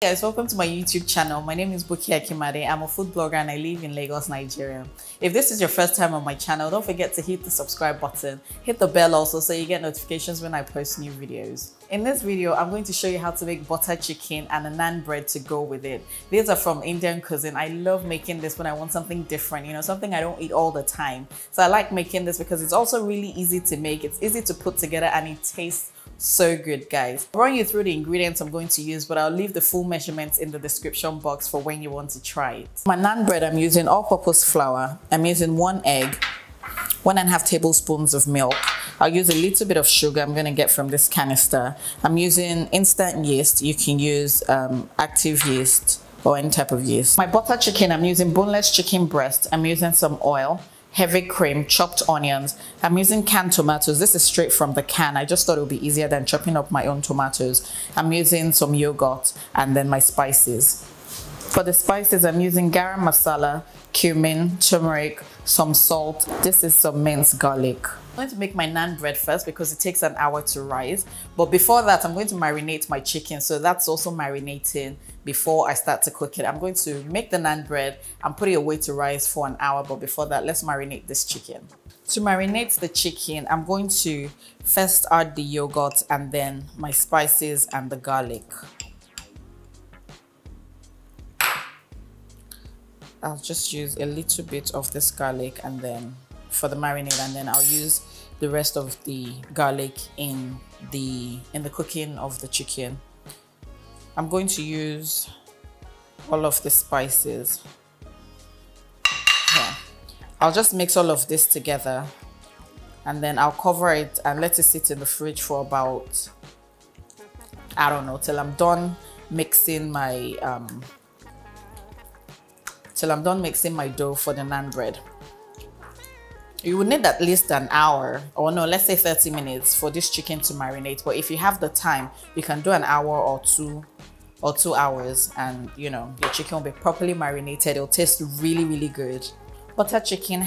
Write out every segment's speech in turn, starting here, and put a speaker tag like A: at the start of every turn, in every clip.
A: Hey guys, welcome to my YouTube channel. My name is Buki Akimade. I'm a food blogger and I live in Lagos, Nigeria. If this is your first time on my channel, don't forget to hit the subscribe button, hit the bell also so you get notifications when I post new videos. In this video, I'm going to show you how to make butter chicken and a naan bread to go with it. These are from Indian cuisine. I love making this when I want something different, something I don't eat all the time. So I like making this because it's also really easy to make. It's easy to put together and it tastes so good, guys. I'll run you through the ingredients I'm going to use, but I'll leave the full measurements in the description box for when you want to try it. My naan bread, I'm using all-purpose flour. I'm using 1 egg, 1.5 tablespoons of milk. I'll use a little bit of sugar I'm going to get from this canister. I'm using instant yeast. You can use active yeast or any type of yeast. My butter chicken, I'm using boneless chicken breast. I'm using some oil, heavy cream, chopped onions. I'm using canned tomatoes. This is straight from the can. I just thought it would be easier than chopping up my own tomatoes. I'm using some yogurt and then my spices. For the spices, I'm using Garam Masala, cumin, turmeric, some salt. This is some minced garlic. I'm going to make my naan bread first because it takes an hour to rise. But before that, I'm going to marinate my chicken. So that's also marinating before I start to cook it. I'm going to make the naan bread and put it away to rise for an hour. But before that, let's marinate this chicken. To marinate the chicken, I'm going to first add the yogurt and then my spices and the garlic. I'll just use a little bit of this garlic and then for the marinade, and then I'll use the rest of the garlic in the cooking of the chicken. I'm going to use all of the spices. Yeah. I'll just mix all of this together and then I'll cover it and let it sit in the fridge for about, I don't know, till I'm done mixing my dough for the naan bread. You would need at least an hour, or no, let's say 30 minutes for this chicken to marinate. But if you have the time, you can do an hour or 2 hours and your chicken will be properly marinated. It'll taste really, really good. Butter chicken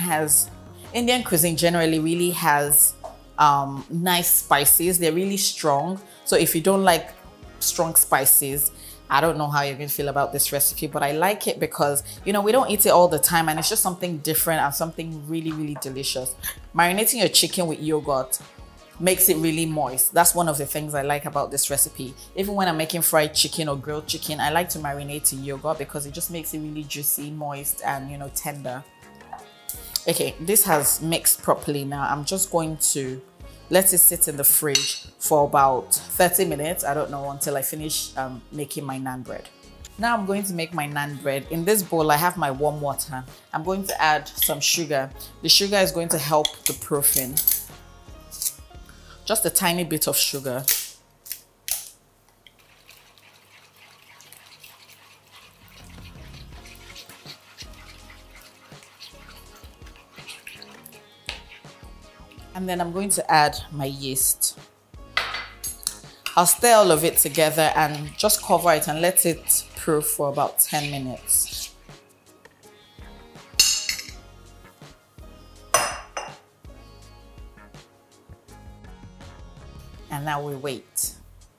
A: Indian cuisine generally really has nice spices. They're really strong. So if you don't like strong spices, I don't know how you're going to feel about this recipe, but I like it because, we don't eat it all the time and it's just something different and something really, really delicious. Marinating your chicken with yogurt makes it really moist. That's one of the things I like about this recipe. Even when I'm making fried chicken or grilled chicken, I like to marinate in yogurt because it just makes it really juicy, moist, and, tender. Okay, this has mixed properly now. I'm just going to let it sit in the fridge for about 30 minutes. I don't know, until I finish making my naan bread. Now I'm going to make my naan bread. In this bowl, I have my warm water. I'm going to add some sugar. The sugar is going to help the proofing. Just a tiny bit of sugar. And then I'm going to add my yeast. I'll stir all of it together and just cover it and let it proof for about 10 minutes. And now we wait.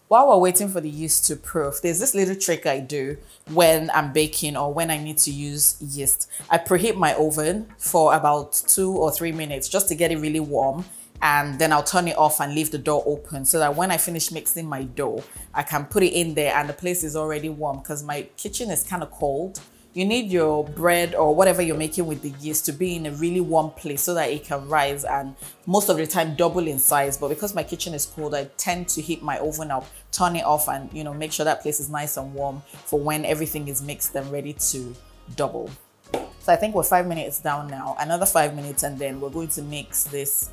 A: While we're waiting for the yeast to proof, there's this little trick I do when I'm baking or when I need to use yeast. I preheat my oven for about 2 or 3 minutes just to get it really warm. And then I'll turn it off and leave the door open so that when I finish mixing my dough, I can put it in there and the place is already warm because my kitchen is kind of cold. You need your bread or whatever you're making with the yeast to be in a really warm place so that it can rise and most of the time double in size. But because my kitchen is cold, I tend to heat my oven up, turn it off, and make sure that place is nice and warm for when everything is mixed and ready to double. So I think we're 5 minutes down now. Another 5 minutes and then we're going to mix this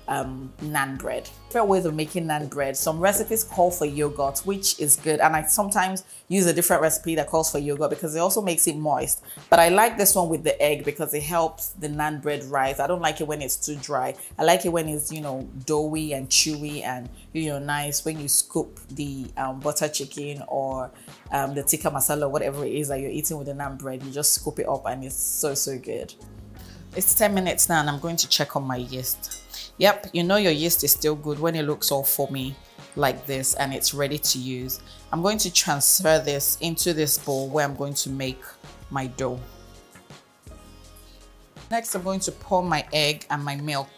A: naan bread. Different ways of making naan bread. Some recipes call for yogurt, which is good, and I sometimes use a different recipe that calls for yogurt because it also makes it moist. But I like this one with the egg because it helps the naan bread rise. I don't like it when it's too dry. I like it when it's doughy and chewy and nice. When you scoop the butter chicken or the tikka masala, whatever it is that you're eating with the naan bread, you just scoop it up and it's so good. It's 10 minutes now and I'm going to check on my yeast. Yep, your yeast is still good when it looks all foamy. like this and it's ready to use. I'm going to transfer this into this bowl where I'm going to make my dough. Next, I'm going to pour my egg and my milk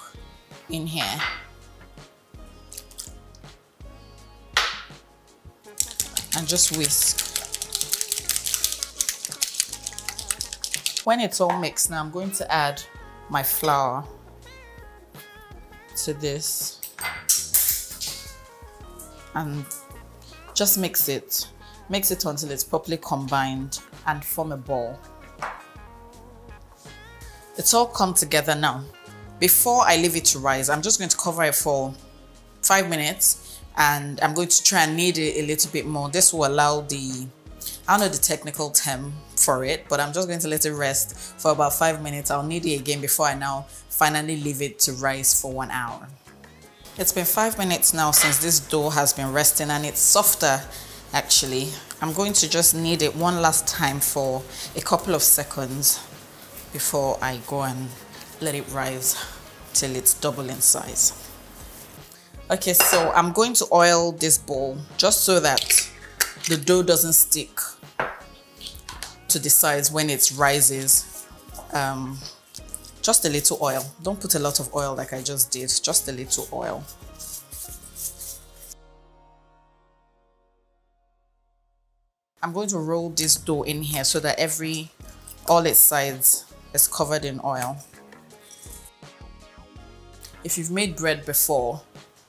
A: in here. And just whisk. When it's all mixed now, I'm going to add my flour to this and just mix it until it's properly combined and form a ball. It's all come together now. Before I leave it to rise, I'm just going to cover it for 5 minutes and I'm going to try and knead it a little bit more. This will allow the, I don't know the technical term for it, but I'm just going to let it rest for about 5 minutes. I'll knead it again before I now finally leave it to rise for 1 hour. It's been 5 minutes now since this dough has been resting and it's softer actually. I'm going to just knead it one last time for a couple of seconds before I go and let it rise till it's double in size. Okay, so I'm going to oil this bowl just so that the dough doesn't stick to the sides when it rises. Just a little oil. Don't put a lot of oil like I just did, just a little oil. I'm going to roll this dough in here so that all its sides is covered in oil. If you've made bread before,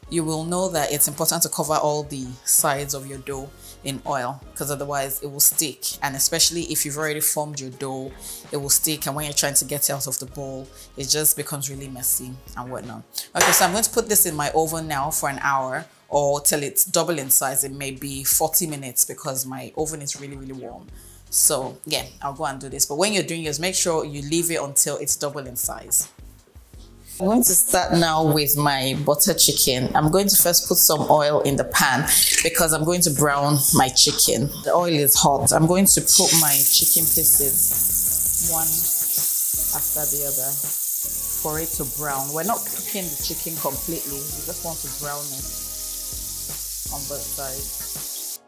A: you will know that it's important to cover all the sides of your dough in oil because otherwise it will stick, and especially if you've already formed your dough, it will stick, and when you're trying to get it out of the bowl, it just becomes really messy and whatnot. Okay, so I'm going to put this in my oven now for 1 hour or till it's double in size. It may be 40 minutes because my oven is really warm. So yeah, I'll go and do this, but when you're doing yours, make sure you leave it until it's double in size. I'm going to start now with my butter chicken. I'm going to first put some oil in the pan because I'm going to brown my chicken. The oil is hot. I'm going to put my chicken pieces one after the other for it to brown. We're not cooking the chicken completely. We just want to brown it on both sides.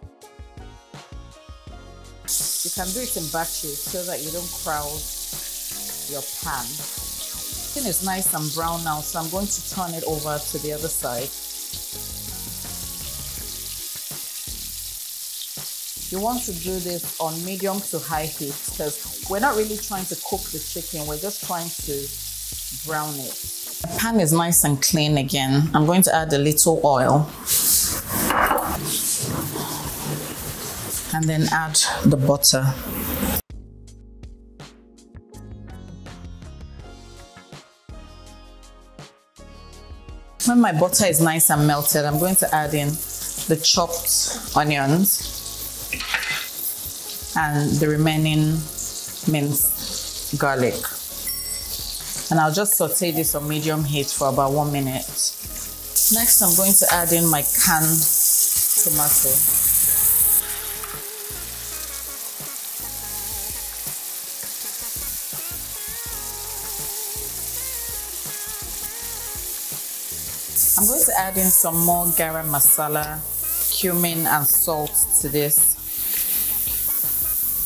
A: You can do it in batches so that you don't crowd your pan. Chicken is nice and brown now, so I'm going to turn it over to the other side. You want to do this on medium to high heat because we're not really trying to cook the chicken, we're just trying to brown it. The pan is nice and clean again. I'm going to add a little oil and then add the butter. When my butter is nice and melted, I'm going to add in the chopped onions and the remaining minced garlic. And I'll just saute this on medium heat for about 1 minute. Next, I'm going to add in my canned tomato. I'm going to add in some more Garam masala, cumin and salt to this.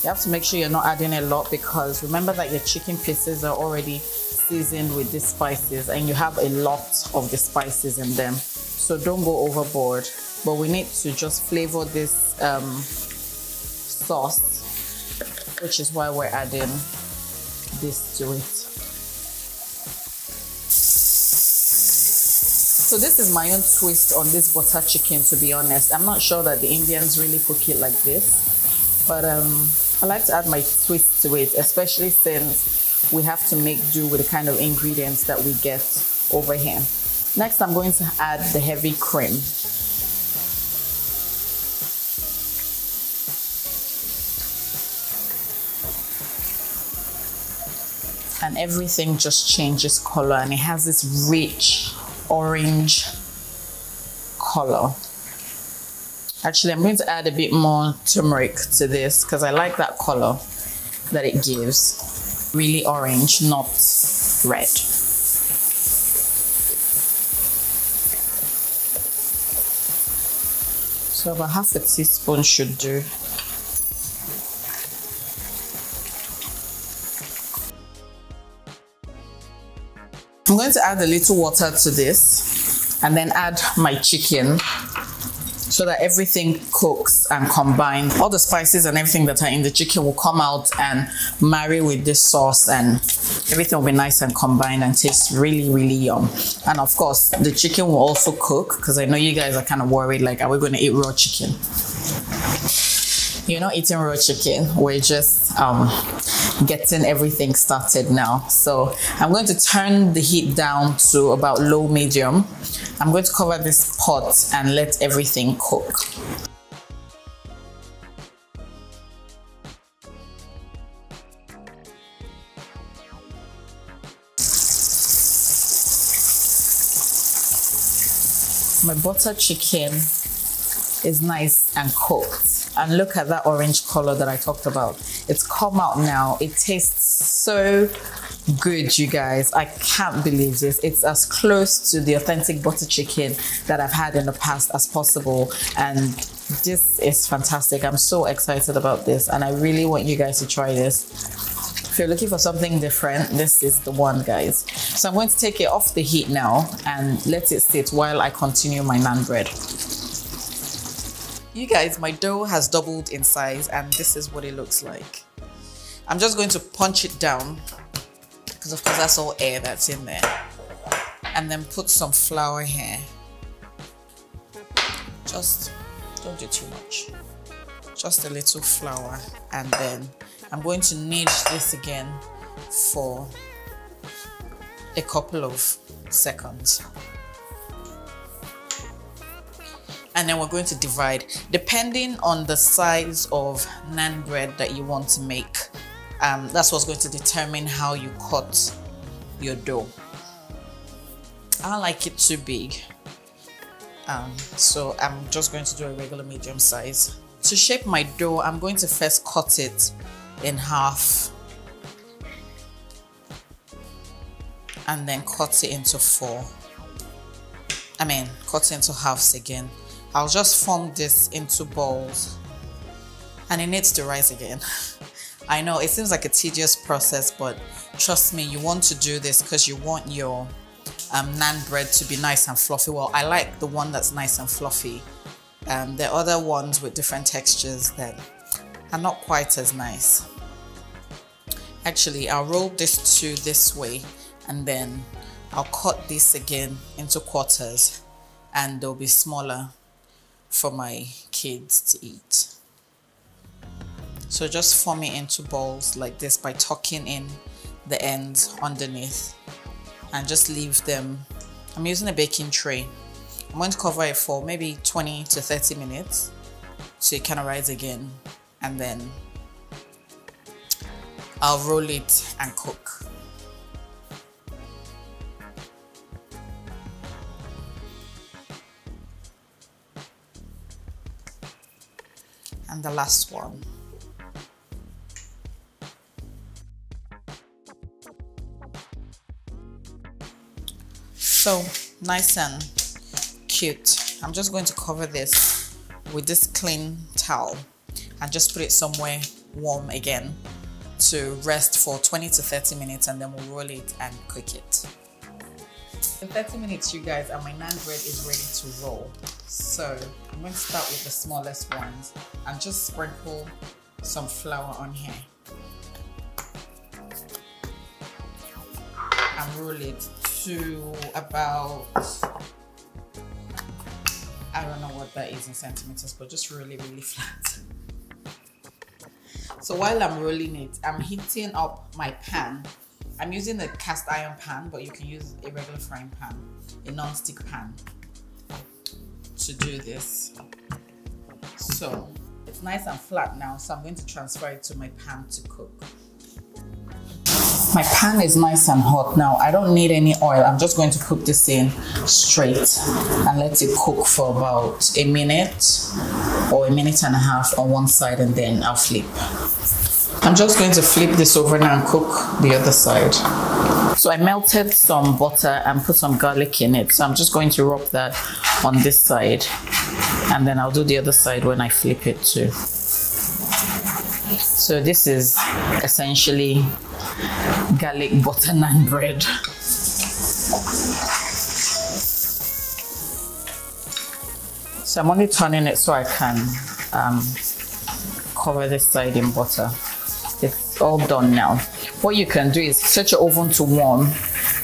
A: You have to make sure you're not adding a lot because remember that your chicken pieces are already seasoned with these spices and you have a lot of the spices in them. So don't go overboard. But we need to just flavor this sauce, which is why we're adding this to it. So this is my own twist on this butter chicken, to be honest. I'm not sure that the Indians really cook it like this, but I like to add my twist to it, especially since we have to make do with the kind of ingredients that we get over here. Next, I'm going to add the heavy cream. And everything just changes color and it has this rich orange color. Actually, I'm going to add a bit more turmeric to this because I like that color that it gives. Really orange, not red. So about half a teaspoon should do. I'm going to add a little water to this and then add my chicken so that everything cooks and combines. All the spices and everything that are in the chicken will come out and marry with this sauce, and everything will be nice and combined and taste really, really yum. And of course, the chicken will also cook, because I know you guys are kind of worried, like, are we going to eat raw chicken? You're not eating raw chicken. We're just getting everything started now. So I'm going to turn the heat down to about low medium. I'm going to cover this pot and let everything cook. My butter chicken is nice and cooked. And look at that orange color that I talked about. It's come out now. It tastes so good, you guys. I can't believe this. It's as close to the authentic butter chicken that I've had in the past as possible. And this is fantastic. I'm so excited about this. And I really want you guys to try this. If you're looking for something different, this is the one, guys. So I'm going to take it off the heat now and let it sit while I continue my naan bread. You guys, my dough has doubled in size and this is what it looks like. I'm just going to punch it down because of course that's all air that's in there. And then put some flour here. Just don't do too much. Just a little flour, and then I'm going to knead this again for a couple of seconds. And then we're going to divide depending on the size of naan bread that you want to make. That's what's going to determine how you cut your dough. I don't like it too big, so I'm just going to do a regular medium size. To shape my dough, I'm going to first cut it in half and then cut it into cut it into halves again. I'll just form this into balls, and it needs to rise again. I know it seems like a tedious process, but trust me, you want to do this because you want your naan bread to be nice and fluffy. Well, I like the one that's nice and fluffy. There are other ones with different textures that are not quite as nice. Actually, I'll roll this this way, and then I'll cut this again into quarters, and they'll be smaller for my kids to eat. So just form it into balls like this by tucking in the ends underneath, and just leave them. I'm using a baking tray. I'm going to cover it for maybe 20 to 30 minutes so it can rise again, and then I'll roll it and cook. And the last one. So nice and cute. I'm just going to cover this with this clean towel and just put it somewhere warm again to rest for 20 to 30 minutes, and then we'll roll it and cook it. In 30 minutes, you guys, and my naan bread is ready to roll. So I'm going to start with the smallest ones and just sprinkle some flour on here and roll it to about, I don't know what that is in centimeters, but just really, really flat. So while I'm rolling it, I'm heating up my pan. I'm using a cast iron pan, but you can use a regular frying pan, a non-stick pan, to do this. So it's nice and flat now, so I'm going to transfer it to my pan to cook. My pan is nice and hot now. I don't need any oil. I'm just going to put this in straight and let it cook for about a minute or a minute and a half on one side, and then I'll flip. I'm just going to flip this over now and cook the other side. So I melted some butter and put some garlic in it. So I'm just going to rub that on this side. And then I'll do the other side when I flip it too. So this is essentially garlic butter naan bread. So I'm only turning it so I can cover this side in butter. It's all done now. What you can do is set your oven to warm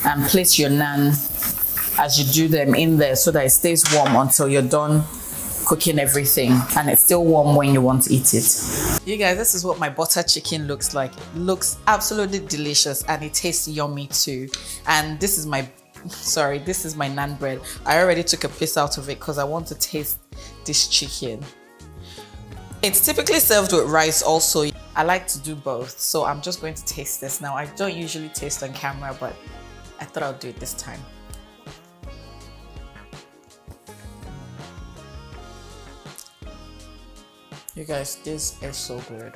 A: and place your naan as you do them in there so that it stays warm until you're done cooking everything, and it's still warm when you want to eat it. You guys, this is what my butter chicken looks like. It looks absolutely delicious and it tastes yummy too. And this is my naan bread. I already took a piece out of it because I want to taste this chicken. It's typically served with rice also. I like to do both, so I'm just going to taste this now. I don't usually taste on camera, but I thought I'll do it this time. You guys, this is so good.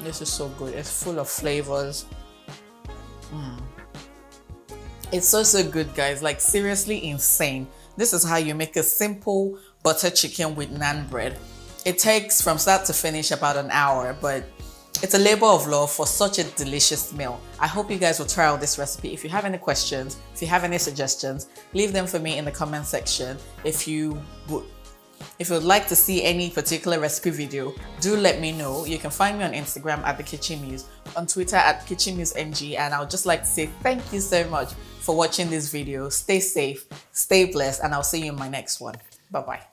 A: This is so good. It's full of flavors. It's so good, guys. Like, seriously insane. This is how you make a simple butter chicken with naan bread. It takes from start to finish about an hour, but it's a labor of love for such a delicious meal. I hope you guys will try out this recipe. If you have any questions, if you have any suggestions, leave them for me in the comment section. If you would like to see any particular recipe video, do let me know. You can find me on Instagram at The Kitchen Muse, on Twitter at KitchenMuseNG, and I would just like to say thank you so much for watching this video. Stay safe, stay blessed, and I'll see you in my next one. Bye-bye.